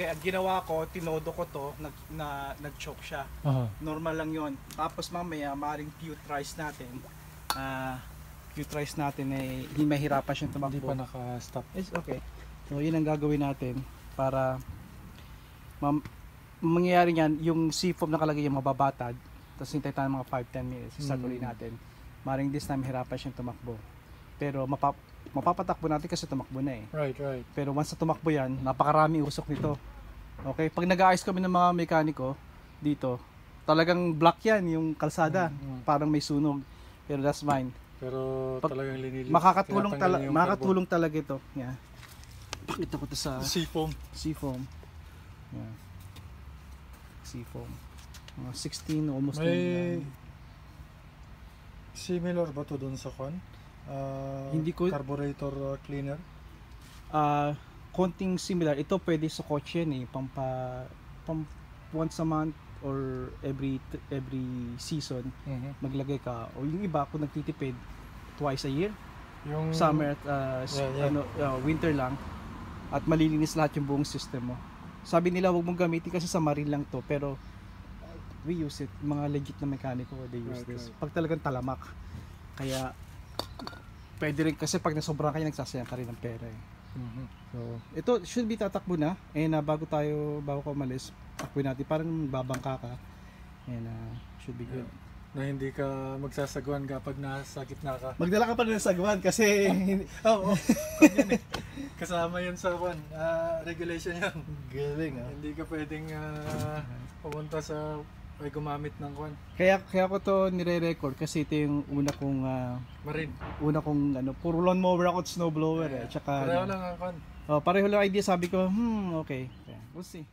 ang ginawa ko, tinodo ko to, nag-choke siya. Normal lang yon. Tapos mamaya, maaaring pewterize natin. Pewterize natin eh, hindi mahirapan siyang tumakbo. Hindi pa naka-stop. It's okay. So yun ang gagawin natin para mangyayari niyan, yung C-foam nakalagay yung mababatad. Tapos hintay tayo mga 5-10 minutes. Start ulit natin. Maaaring this time hirapan siyang tumakbo. Pero mapapatakbo natin kasi tumakbo na eh. Right. Pero once na tumakbo yan, napakarami usok nito. Okay? Pag nag-aayos kami ng mga mekaniko dito, talagang black yan yung kalsada. Parang may sunog. Pero that's fine. Pero talagang linilis. Makakatulong talaga ito. Yeah. Pakita ko to sa C-foam. Yeah. C-foam. 16 almost. May similar ba to doon sa kwan? Hindi ko carburetor cleaner. Konting similar. Ito pwede sa kotse yan eh, pam once a month or every season maglagay ka. O yung iba kung nagtitipid twice a year. Yung summer at winter lang, at malilinis lahat yung buong system mo. Sabi nila wag mong gamitin kasi sa marine lang to, pero we use it. Mga legit na mekaniko, they use this. Pag talagang talamak. Kaya pwede rin kasi pag nasobrahan kayo, nagsasayang ka rin ng pera eh. So, ito should be tatakbo na. And bago ka umalis, takbo natin. Parang babangka ka. And should be good. Na hindi ka magsasagwan kapag nasa gitna ka. Magdala ka pa rin ng sagwan kasi Oo. Kasama yun sa regulation yan. galing Hindi ka pwedeng pumunta sa ay gumamit ng kwan. Kaya ko to nire-record kasi ito yung una kong Marine. Puro lawn mower ako at snow blower eh. Tsaka pareho lang ang kwan. pareho lang idea, sabi ko, okay. We'll see.